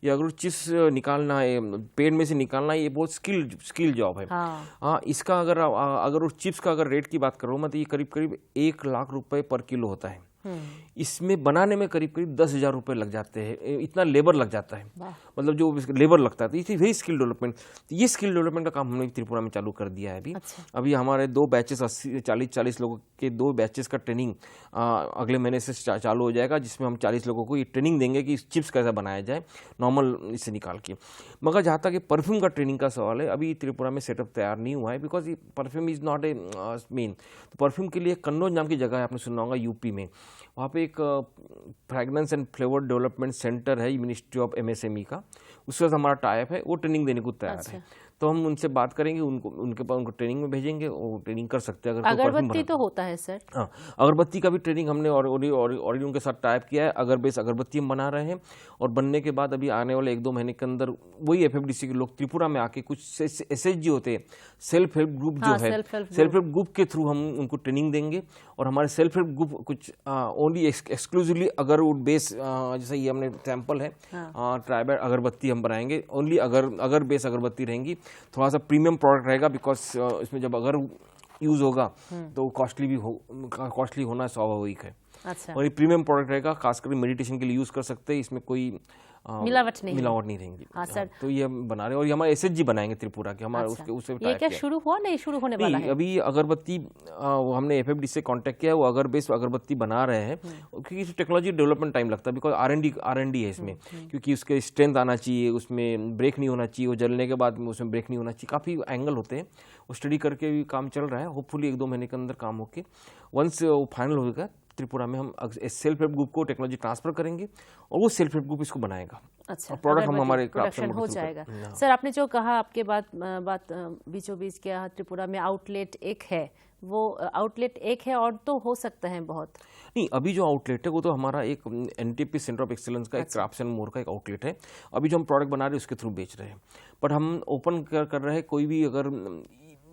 ये अगरूट चिप्स निकालना है, पेड़ में से निकालना है, ये बहुत स्किल जॉब है। हाँ, इसका अगर उस चिप्स का अगर रेट की बात करूँ मैं, तो ये करीब करीब 1 लाख रुपए पर किलो होता है। इसमें बनाने में करीब करीब 10,000 रुपये लग जाते हैं, इतना लेबर लग जाता है, मतलब जो लेबर लगता है। तो वही स्किल डेवलपमेंट, तो ये स्किल डेवलपमेंट का काम हमने त्रिपुरा में चालू कर दिया है अभी। अच्छा। अभी हमारे 2 बैचेस 40 लोगों के 2 बैचेस का ट्रेनिंग अगले महीने से चालू हो जाएगा, जिसमें हम 40 लोगों को ये ट्रेनिंग देंगे कि चिप्स कैसे बनाया जाए नॉर्मल इससे निकाल के। मगर जहाँ तक परफ्यूम का ट्रेनिंग का सवाल है, अभी त्रिपुरा में सेटअप तैयार नहीं हुआ है, because perfume is not a main. तो परफ्यूम के लिए कन्नौज नाम की जगह है, आपने सुना होगा, यूपी में। वहाँ पे एक fragrance and flavour development centre है मिनिस्ट्री ऑफ MSME का, उसके साथ हमारा टाइप है, वो ट्रेनिंग देने को तैयार है। तो हम उनसे बात करेंगे, उनको ट्रेनिंग में भेजेंगे, वो ट्रेनिंग कर सकते हैं। अगर अगरबत्ती तो होता है सर? हाँ, अगरबत्ती का भी ट्रेनिंग हमने ऑलरेडी उनके साथ टाइप किया है। अगरबत्ती हम बना रहे हैं, और बनने के बाद अभी आने वाले 1-2 महीने के अंदर वही FFDC के लोग त्रिपुरा में आके कुछ SHG होते हैं, सेल्फ हेल्प ग्रुप जो है, सेल्फ हेल्प ग्रुप के थ्रू हम उनको ट्रेनिंग देंगे। और हमारे सेल्फ हेल्प ग्रुप कुछ ओनली एक्सक्लूसिवली अगरवुड बेस, जैसे ये हमने सैंपल है, ट्राइबल अगरबत्ती हम बनाएंगे, ओनली अगर बेस अगरबत्ती रहेंगी। थोड़ा सा प्रीमियम प्रोडक्ट रहेगा, बिकॉज इसमें जब अगर यूज होगा तो कॉस्टली होना स्वाभाविक है। अच्छा। और ये प्रीमियम प्रोडक्ट रहेगा, खासकर मेडिटेशन के लिए यूज कर सकते हैं, इसमें कोई मिलावट नहीं रहेंगी। हाँ सर। तो ये हम बना रहे हैं, और ये हमारे SHG बनाएंगे त्रिपुरा के, हमारे उससे ये क्या शुरू हुआ? नहीं, शुरू होने वाला है अभी अगरबत्ती। वो हमने FFDC से कांटेक्ट किया है, वो अगरबत्ती बना रहे हैं, क्योंकि टेक्नोलॉजी डेवलपमेंट टाइम लगता है, बिकॉज R&D है इसमें, क्योंकि उसके स्ट्रेंथ आना चाहिए, उसमें ब्रेक नहीं होना चाहिए, वो जलने के बाद उसमें ब्रेक नहीं होना चाहिए, काफ़ी एंगल होते हैं, वो स्टडी करके भी काम चल रहा है। होपफुली 1-2 महीने के अंदर काम होके वंस वो फाइनल होगा, त्रिपुरा में हम सेल्फ हेल्प ग्रुप को टेक्नोलॉजी ट्रांसफर करेंगे, और वो सेल्फ हेल्प ग्रुप इसको बनाएगा। अच्छा, प्रोडक्ट हम हमारे प्रोडक्शन हो जाएगा। सर, आपने जो कहा, आपके बात बीचों बीच क्या त्रिपुरा में आउटलेट एक है, वो आउटलेट एक है और तो हो सकता है बहुत? नहीं, अभी जो आउटलेट है वो तो हमारा एक NTP सेंटर ऑफ एक्सीलेंस का, एक क्राफ्ट्स एंड मोर का एक आउटलेट है। अभी जो हम प्रोडक्ट बना रहे हैं उसके थ्रू बेच रहे हैं, बट हम ओपन कर रहे हैं। कोई भी अगर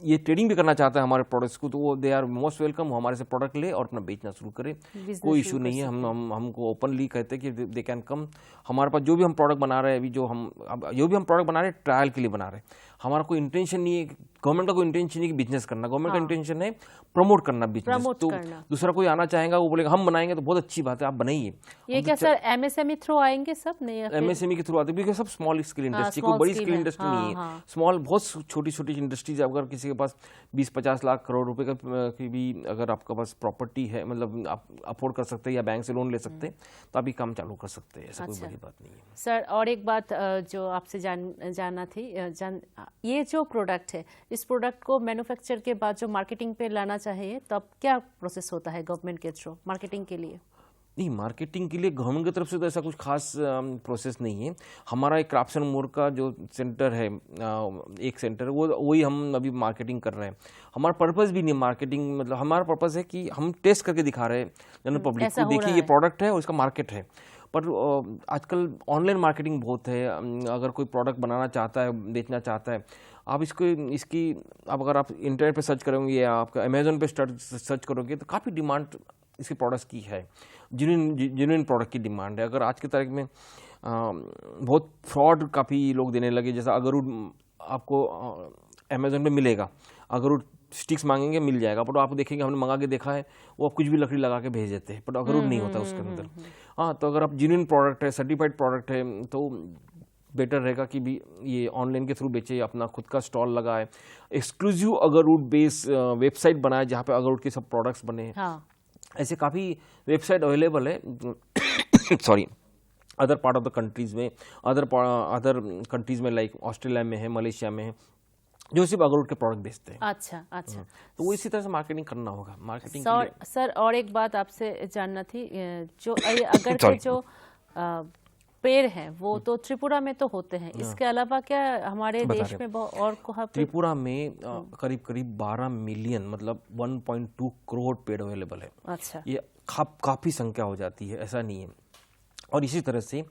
ये ट्रेडिंग भी करना चाहता है हमारे प्रोडक्ट्स को, तो वो दे आर मोस्ट वेलकम, वो हमारे से प्रोडक्ट ले और अपना बेचना शुरू करे, कोई इशू नहीं है। हमको ओपनली कहते हैं कि दे कैन कम। हमारे पास जो भी हम प्रोडक्ट बना रहे हैं, अभी जो हम प्रोडक्ट बना रहे हैं, ट्रायल के लिए बना रहे हैं। हमारा कोई इंटेंशन नहीं है, गवर्नमेंट का कोई इंटेंशन नहीं है कि बिजनेस करना, गवर्नमेंट का इंटेंशन है प्रमोट करना बिजनेस। तो दूसरा कोई आना चाहेगा, वो बोलेगा हम बनाएंगे, तो बहुत अच्छी बात है, आप बनाइए। ये क्या सर MSME थ्रू आएंगे सब? नहीं, MSME के थ्रू आते हैं, सब स्मॉल स्केल इंडस्ट्री, कोई बड़ी स्केल इंडस्ट्री नहीं है, स्मॉल, बहुत छोटी छोटी इंडस्ट्रीज। अगर किसी के पास 20-50 लाख करोड़ रुपए की भी अगर आपका पास प्रॉपर्टी है, मतलब आप अफोर्ड कर सकते हैं या बैंक से लोन ले सकते हैं, तो आप ये काम चालू कर सकते हैं, ऐसा कोई बड़ी बात नहीं है। सर, और एक बात जो आपसे जानना थी, ये जो प्रोडक्ट है, इस प्रोडक्ट को मैन्युफैक्चर के बाद जो मार्केटिंग पे लाना चाहिए, तब क्या प्रोसेस होता है गवर्नमेंट के थ्रू मार्केटिंग के लिए? नहीं, मार्केटिंग के लिए गवर्नमेंट की तरफ से तो ऐसा कुछ खास प्रोसेस नहीं है। हमारा एक क्राफ्ट्स एंड मोर का जो सेंटर है, एक सेंटर, वही हम अभी मार्केटिंग कर रहे हैं। हमारा पर्पस भी नहीं मार्केटिंग, मतलब हमारा पर्पस है कि हम टेस्ट करके दिखा रहे हैं जनरल पब्लिक को, देखिए ये प्रोडक्ट है और इसका मार्केट है। पर आजकल ऑनलाइन मार्केटिंग बहुत है। अगर कोई प्रोडक्ट बनाना चाहता है, बेचना चाहता है, आप इसकी अब अगर आप इंटरनेट पे सर्च करोगे या आपका अमेजोन पे सर्च करोगे, तो काफ़ी डिमांड इसके प्रोडक्ट्स की है, जेन्युइन प्रोडक्ट की डिमांड है। अगर आज की तारीख में बहुत फ्रॉड काफ़ी लोग देने लगे, जैसा अगरवुड आपको अमेजोन पे मिलेगा, अगरवुड स्टिक्स मांगेंगे मिल जाएगा, पर आप देखेंगे, हमने मंगा के देखा है, वो आप कुछ भी लकड़ी लगा के भेज देते हैं, पर अगरवुड नहीं होता उसके अंदर। हाँ, तो अगर आप जेन्युइन प्रोडक्ट है, सर्टिफाइड प्रोडक्ट है, तो बेटर रहेगा कि भी ये ऑनलाइन के थ्रू बेचे, अपना खुद का स्टॉल लगाए, एक्सक्लूसिव अगरवुड बेस वेबसाइट बनाए जहाँ पे अगरवुड के सब प्रोडक्ट्स बने। हाँ। ऐसे काफ़ी वेबसाइट अवेलेबल है sorry other part of the countries में, अदर कंट्रीज में, लाइक ऑस्ट्रेलिया में है, मलेशिया में है, जो सिर्फ अगरवुड के प्रोडक्ट बेचते हैं। अच्छा। तो वो इसी तरह से मार्केटिंग करना होगा। मार्केटिंग सर, और एक बात आपसे जानना थी, जो अगर के जो पेड़ हैं, वो तो त्रिपुरा में तो होते हैं, इसके अलावा क्या हमारे देश में और त्रिपुरा में करीब 12 मिलियन, मतलब 1.2 करोड़ पेड़ अवेलेबल है। अच्छा। ये काफ़ी संख्या हो जाती है, ऐसा नहीं है। और इसी तरह से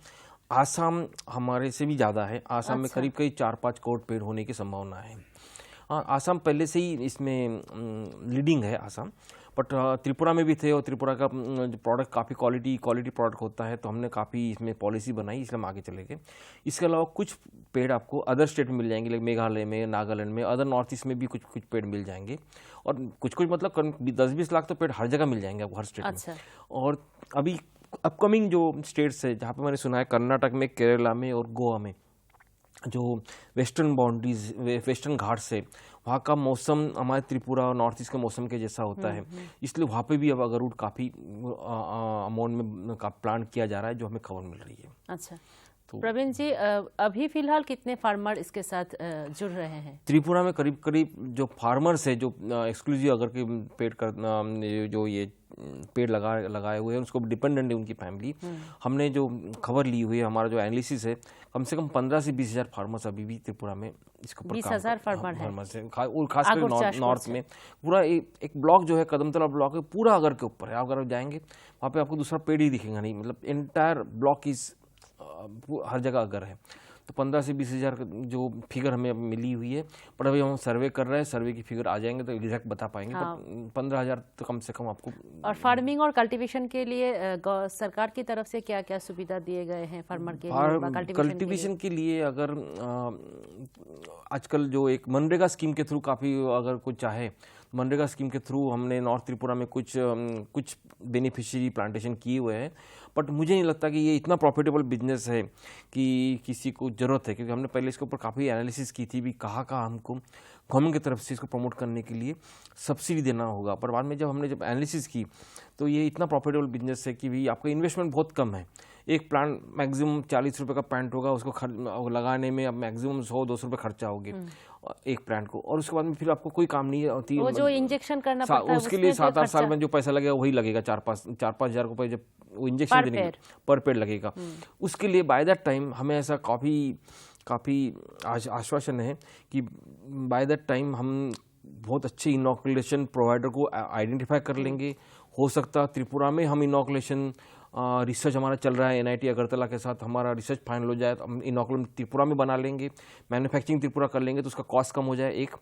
आसाम हमारे से भी ज़्यादा है। आसाम में करीब 4-5 करोड़ पेड़ होने की संभावना है। आसाम पहले से ही इसमें लीडिंग है आसाम, बट त्रिपुरा में भी थे और त्रिपुरा का प्रोडक्ट काफ़ी क्वालिटी प्रोडक्ट होता है, तो हमने काफ़ी इसमें पॉलिसी बनाई, इसलिए हम आगे चले गए। इसके अलावा कुछ पेड़ आपको अदर स्टेट में मिल जाएंगे, लाइक मेघालय में, नागालैंड में, अदर नॉर्थ ईस्ट में भी कुछ कुछ पेड़ मिल जाएंगे, और कुछ मतलब 10-20 लाख तो पेड़ हर जगह मिल जाएंगे आपको, हर स्टेट में। और अभी अपकमिंग जो स्टेट्स है, जहाँ पे मैंने सुना है कर्नाटक में, केरला में और गोवा में, जो वेस्टर्न बाउंड्रीज, वेस्टर्न घाट से, वहाँ का मौसम हमारे त्रिपुरा और नॉर्थ ईस्ट के मौसम के जैसा होता है, इसलिए वहाँ पे भी अब अगरूड काफ़ी अमाउंट में प्लांट किया जा रहा है, जो हमें खबर मिल रही है। अच्छा, तो प्रवीण जी, अभी फिलहाल कितने फार्मर इसके साथ जुड़ रहे हैं? त्रिपुरा में करीब करीब जो फार्मर्स है, जो एक्सक्लूसिव अगर के पेड़ जो ये पेड़ लगाए हुए हैं, उसको डिपेंडेंट है उनकी फैमिली। हमने जो खबर ली हुई है, हमारा जो एनालिसिस है, कम से कम 15 से 20 हज़ार फार्मर्स अभी भी त्रिपुरा में इसके ऊपर 20,000 फार्मर्स है, खासकर नॉर्थ में। पूरा एक ब्लॉक जो है, कदमतला ब्लॉक है, पूरा अगर के ऊपर है। अगर आप जाएंगे वहाँ पे आपको दूसरा पेड़ ही दिखेगा नहीं, मतलब एंटायर ब्लॉक इज हर जगह अगर है। तो 15 से 20 हज़ार जो फिगर हमें मिली हुई है, पर अभी हम सर्वे कर रहे हैं, सर्वे की फिगर आ जाएंगे तो एग्जैक्ट बता पाएंगे। हाँ। तो 15,000 तो कम से कम आपको। और फार्मिंग और कल्टीवेशन के लिए सरकार की तरफ से क्या क्या सुविधा दिए गए हैं फार्मर के लिए? कल्टीवेशन के लिए अगर आजकल जो एक मनरेगा स्कीम के थ्रू काफ़ी, अगर कोई चाहे, मनरेगा स्कीम के थ्रू हमने नॉर्थ त्रिपुरा में कुछ बेनिफिशियरी प्लांटेशन किए हुए हैं, बट मुझे नहीं लगता कि ये इतना प्रॉफिटेबल बिजनेस है कि किसी को ज़रूरत है, क्योंकि हमने पहले इसके ऊपर काफ़ी एनालिसिस की थी भी कहाँ हमको गवर्नमेंट की तरफ से इसको प्रमोट करने के लिए सब्सिडी देना होगा। पर बाद में हमने एनालिसिस की तो ये इतना प्रॉफिटेबल बिजनेस है कि भी आपका इन्वेस्टमेंट बहुत कम है। एक प्लांट मैक्सिमम 40 रुपये का प्लांट होगा, उसको लगाने में अब मैक्सिमम 100-200 रुपये खर्चा होगे एक प्लांट को, और उसके बाद में फिर आपको कोई काम नहीं होती। वो जो इंजेक्शन करना पड़ता है उसके लिए 7-8 साल में जो पैसा लगेगा वही लगेगा, 4-5 हज़ार रुपये जब वो इंजेक्शन देने पर पेड़ लगेगा। उसके लिए बाय दैट टाइम हमें ऐसा काफ़ी आश्वासन है कि बाय दैट टाइम हम बहुत अच्छे इनॉकुलेशन प्रोवाइडर को आइडेंटिफाई कर लेंगे। हो सकता है त्रिपुरा में हम इनॉकुलेशन रिसर्च हमारा चल रहा है, NIT अगरतला के साथ हमारा रिसर्च फाइनल हो जाए तो हम इनॉकुलम त्रिपुरा में बना लेंगे, मैन्युफैक्चरिंग त्रिपुरा कर लेंगे, तो उसका कॉस्ट कम हो जाए एक,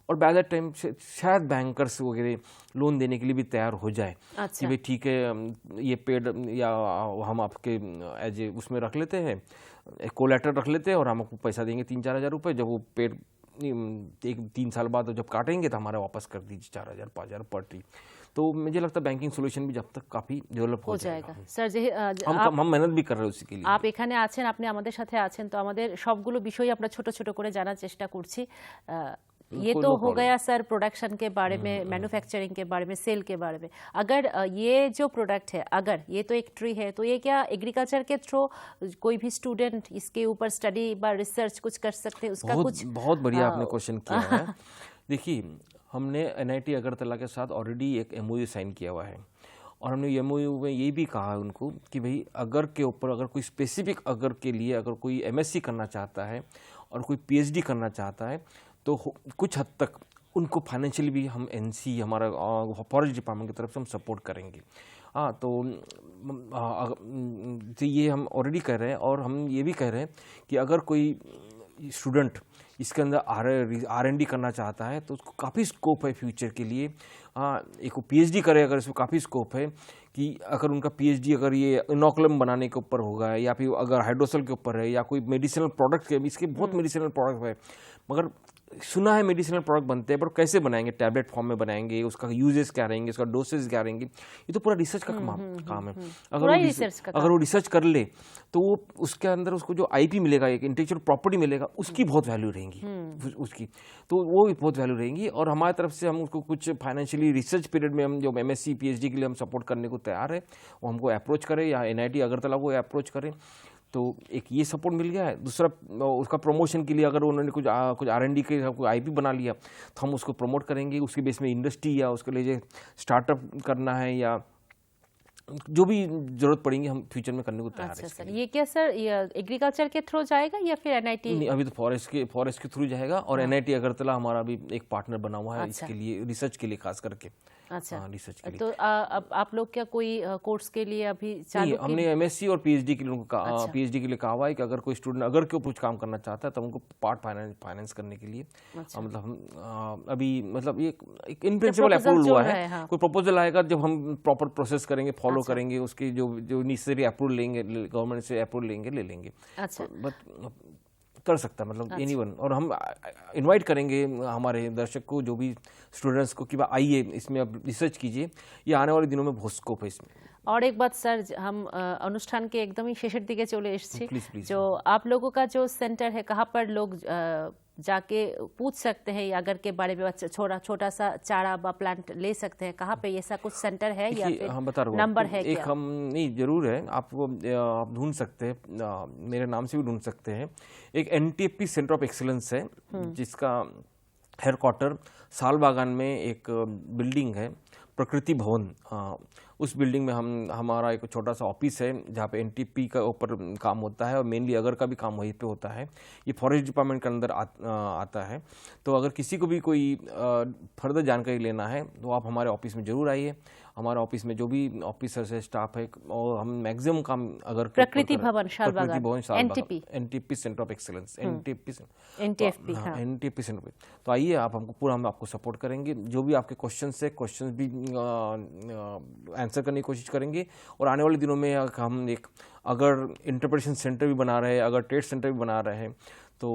और बाय दैट टाइम शायद बैंकर्स वगैरह लोन देने के लिए भी तैयार हो जाए। अच्छा। कि भाई ठीक है, ये पेड़ या हम आपके एज ए उसमें रख लेते हैं, एक कोलेटर रख लेते हैं और हम आपको पैसा देंगे 3-4 हज़ार रुपये। जब वो पेड़ 1-3 साल बाद जब काटेंगे तो हमारा वापस कर दीजिए 4,000-5,000 पर ट्री। तो मुझे लगता है बैंकिंग सॉल्यूशन भी जब तक काफी डेवलप हो जाएगा। স্যার, যে हम मेहनत भी कर रहे हैं उसी के लिए। आप এখানে আছেন, আপনি আমাদের সাথে আছেন, তো আমাদের সবগুলো বিষয় আমরা ছোট ছোট করে জানার চেষ্টা করছি। ये तो हो गया सर प्रोडक्शन के बारे में, मैन्युफैक्चरिंग के बारे में, सेल के बारे में। अगर ये जो प्रोडक्ट है, अगर ये तो एक ट्री है, तो ये क्या एग्रीकल्चर के थ्रू कोई भी स्टूडेंट इसके ऊपर स्टडी या रिसर्च कुछ कर सकते हैं? उसका कुछ बहुत बढ़िया आपने क्वेश्चन किया है। देखिए, हमने NIT अगरतला के साथ ऑलरेडी एक MOU साइन किया हुआ है, और हमने MOU में ये भी कहा है उनको कि भाई अगर के ऊपर अगर कोई स्पेसिफिक अगर के लिए अगर कोई MSc करना चाहता है और कोई PhD करना चाहता है तो कुछ हद तक उनको फाइनेंशियली भी हम NC हमारा फॉरेस्ट डिपार्टमेंट की तरफ से हम सपोर्ट करेंगे। हाँ, तो ये हम ऑलरेडी कह रहे हैं, और हम ये भी कह रहे हैं कि अगर कोई स्टूडेंट इसके अंदर R&D करना चाहता है तो उसको काफ़ी स्कोप है फ्यूचर के लिए। हाँ, एक PhD करे अगर इसमें काफ़ी स्कोप है कि अगर उनका PhD अगर ये इनॉकुलम बनाने के ऊपर होगा, या फिर अगर हाइड्रोसल के ऊपर है, या कोई मेडिसिनल प्रोडक्ट के, इसके बहुत मेडिसिनल प्रोडक्ट है, मगर सुना है मेडिसिनल प्रोडक्ट बनते हैं, पर कैसे बनाएंगे, टैबलेट फॉर्म में बनाएंगे, उसका यूजेस क्या रहेंगे, उसका डोसेज क्या रहेंगे, ये तो पूरा रिसर्च का काम है। अगर वो रिसर्च कर ले तो वो उसके अंदर उसको जो IP मिलेगा, एक इंटेलेक्चुअल प्रॉपर्टी मिलेगा, उसकी बहुत वैल्यू रहेंगी उसकी, तो वो भी बहुत वैल्यू रहेंगी। और हमारी तरफ से हम उसको कुछ फाइनेंशियली रिसर्च पीरियड में हम जो MSc PhD के लिए हम सपोर्ट करने को तैयार है, वो हमको अप्रोच करें या NIT अगरतला को अप्रोच करें, तो एक ये सपोर्ट मिल गया है। दूसरा, उसका प्रमोशन के लिए अगर उन्होंने कुछ R&D के कोई IP बना लिया तो हम उसको प्रमोट करेंगे, उसके बेस में इंडस्ट्री या उसके लिए स्टार्टअप करना है या जो भी जरूरत पड़ेगी हम फ्यूचर में करने को तैयार हैं। सर, ये क्या सर एग्रीकल्चर के थ्रू जाएगा या फिर NIT? नहीं, अभी तो फॉरेस्ट के थ्रू जाएगा, और NIT अगरतला हमारा भी एक पार्टनर बना हुआ है इसके लिए, रिसर्च के लिए खास करके। अच्छा, रिसर्च के लिए। तो आप लोग क्या कोई कोर्स के लिए अभी नहीं, चालू हमने एमएससी और पीएचडी के लिए अच्छा। पीएचडी के लिए कहा हुआ है कि अगर कोई स्टूडेंट अगर क्यों कुछ काम करना चाहता है तो हमको पार्ट फाइनेंस करने के लिए अच्छा। मतलब हम अभी मतलब ये एक इन प्रिंसिपल proposal अप्रूवल चल हुआ रहा है, है, हाँ। कोई प्रपोजल आएगा जब हम प्रॉपर प्रोसेस करेंगे, फॉलो अच्छा। करेंगे, उसकी जो नेसेसरी अप्रूवल लेंगे, गवर्नमेंट से अप्रूवल लेंगे, ले लेंगे। अच्छा। बट कर सकता है मतलब एनीवन, और हम इनवाइट करेंगे हमारे दर्शक को, जो भी स्टूडेंट्स को, कि आइए इसमें अब रिसर्च कीजिए, ये आने वाले दिनों में बहुत स्कोप है इसमें। और एक बात सर, हम অনুষ্ঠান के एकदम ही शेषেर दिके चले एসেছি, प्लीज प्लीज। जो आप लोगों का जो सेंटर है, कहाँ पर लोग जाके पूछ सकते हैं अगर के बारे में, छोटा सा चारा व प्लांट ले सकते हैं, कहाँ पे ऐसा कुछ सेंटर है या फिर हम बता रहा हूँ नंबर आपको, है एक क्या? हम नहीं जरूर है, आपको आप ढूंढ सकते हैं, मेरे नाम से भी ढूंढ सकते हैं। एक एनटीएफपी सेंटर ऑफ एक्सीलेंस है, जिसका हेडक्वार्टर सालबागान में एक बिल्डिंग है, प्रकृति भवन। उस बिल्डिंग में हमारा एक छोटा सा ऑफिस है, जहाँ पे का ऊपर काम होता है, और मेनली अगर का भी काम वहीं पे होता है। ये फॉरेस्ट डिपार्टमेंट के अंदर आता है। तो अगर किसी को भी कोई फर्दर जानकारी लेना है तो आप हमारे ऑफिस में ज़रूर आइए। हमारे ऑफिस में जो भी ऑफिसर्स है, स्टाफ है, और हम मैक्सिमम काम अगर Prakriti Bhavan Shalbagan, NTP centre of excellence, NTP centre. तो आइए आप, हमको पूरा हम आपको सपोर्ट करेंगे। जो भी आपके क्वेश्चंस है, क्वेश्चंस भी आंसर करने की कोशिश करेंगे। और आने वाले दिनों में हम एक अगर इंटरप्रिटेशन सेंटर भी बना रहे हैं, अगर टेस्ट सेंटर भी बना रहे हैं, तो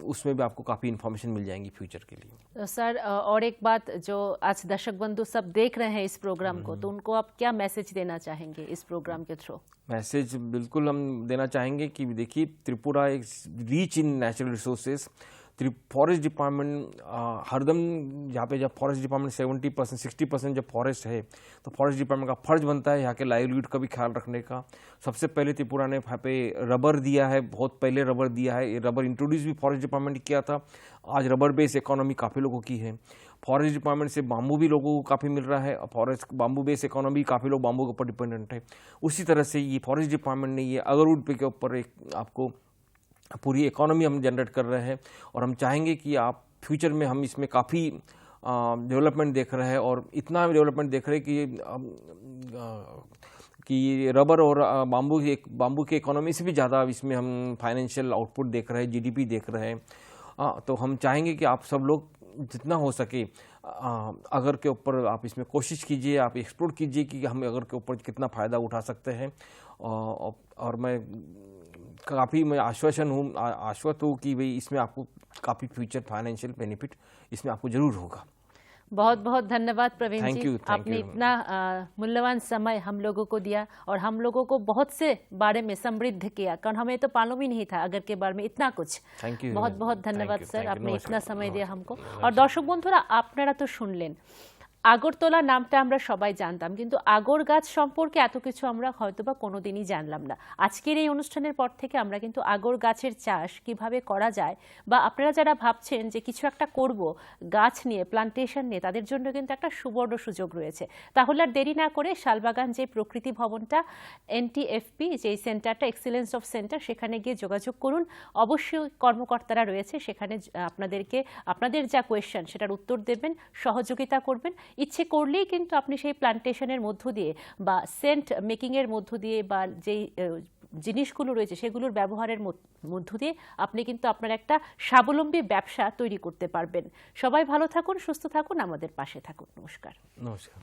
उसमें भी आपको काफ़ी इन्फॉर्मेशन मिल जाएंगी फ्यूचर के लिए। सर, और एक बात, जो आज दर्शक बंधु सब देख रहे हैं इस प्रोग्राम को, तो उनको आप क्या मैसेज देना चाहेंगे इस प्रोग्राम के थ्रू? मैसेज बिल्कुल हम देना चाहेंगे कि देखिए, त्रिपुरा एक reach in natural resources. Forest department हरदम, यहाँ पे जब फॉरेस्ट डिपार्टमेंट 70% 60% जब फॉरेस्ट है, तो फॉरेस्ट डिपार्टमेंट का फर्ज बनता है यहाँ के लाइवलीहुड का भी ख्याल रखने का। सबसे पहले त्रिपुरा ने यहाँ पे रबर दिया है, बहुत पहले रबर दिया है। ये रबर इंट्रोड्यूस भी फॉरेस्ट डिपार्टमेंट ने किया था। आज रबर बेस्ड इकोनॉमी काफ़ी लोगों की है। फॉरेस्ट डिपार्टमेंट से बाम्बू भी लोगों को काफ़ी मिल रहा है, और फॉरेस्ट बाम्बू बेस्ड इकोनॉमी, काफ़ी लोग बाम्बू के ऊपर डिपेंडेंट है। उसी तरह से ये फॉरेस्ट डिपार्टमेंट ने ये अगरवुड पे के ऊपर एक आपको पूरी इकोनॉमी हम जनरेट कर रहे हैं, और हम चाहेंगे कि आप फ्यूचर में, हम इसमें काफ़ी डेवलपमेंट देख रहे हैं, और इतना डेवलपमेंट देख रहे हैं कि रबर और बाम्बू की इकोनॉमी से भी ज़्यादा इसमें हम फाइनेंशियल आउटपुट देख रहे हैं, जीडीपी देख रहे हैं। तो हम चाहेंगे कि आप सब लोग जितना हो सके अगर के ऊपर आप इसमें कोशिश कीजिए, आप एक्सप्लोर कीजिए कि हम अगर के ऊपर कितना फ़ायदा उठा सकते हैं। और मैं आश्वस्त हूँ कि भाई इसमें आपको काफ़ी फ्यूचर फाइनेंशियल बेनिफिट इसमें आपको ज़रूर होगा। बहुत बहुत धन्यवाद प्रवीण जी, Thank आपने you. इतना मूल्यवान समय हम लोगों को दिया, और हम लोगों को बहुत से बारे में समृद्ध किया, कारण हमें तो मालूम ही नहीं था अगर के बारे में इतना कुछ। Thank you. बहुत बहुत धन्यवाद Thank you. Sir, Thank you. आपने इतना नमस्कार। समय दिया हमको। और दर्शक बंधुरा, আপনারা তো শুনলেন, আগরতলা নামটা আমরা সবাই জানতাম, কিন্তু আগর গাছ সম্পর্কে এত কিছু আমরা হয়তোবা কোনোদিনই জানলাম না। আজকের এই অনুষ্ঠানের পর থেকে আমরা কিন্তু আগর গাছের চাষ কিভাবে করা যায়, বা আপনারা যারা ভাবছেন যে কিছু একটা করব গাছ নিয়ে, প্লান্টেশন নিয়ে, তাদের জন্য কিন্তু একটা সুবর্ণ সুযোগ রয়েছে। তাহলে আর দেরি না করে শালবাগান যে প্রকৃতি ভবনটা, এনটিএফপি যে সেন্টারটা, এক্সিলেন্স অফ সেন্টার, সেখানে গিয়ে যোগাযোগ করুন। অবশ্যই কর্মকর্তারা রয়েছে সেখানে, আপনাদের যা কোয়েশ্চেন সেটার উত্তর দেবেন, সহযোগিতা করবেন। ইচ্ছে করলেই কিন্তু আপনি সেই প্লান্টেশনের মধ্য দিয়ে বা সেন্ট মেকিংয়ের মধ্য দিয়ে বা যেই জিনিসগুলো রয়েছে সেগুলোর ব্যবহারের মধ্য দিয়ে আপনি কিন্তু আপনার একটা স্বাবলম্বী ব্যবসা তৈরি করতে পারবেন। সবাই ভালো থাকুন, সুস্থ থাকুন, আমাদের পাশে থাকুন। নমস্কার। নমস্কার।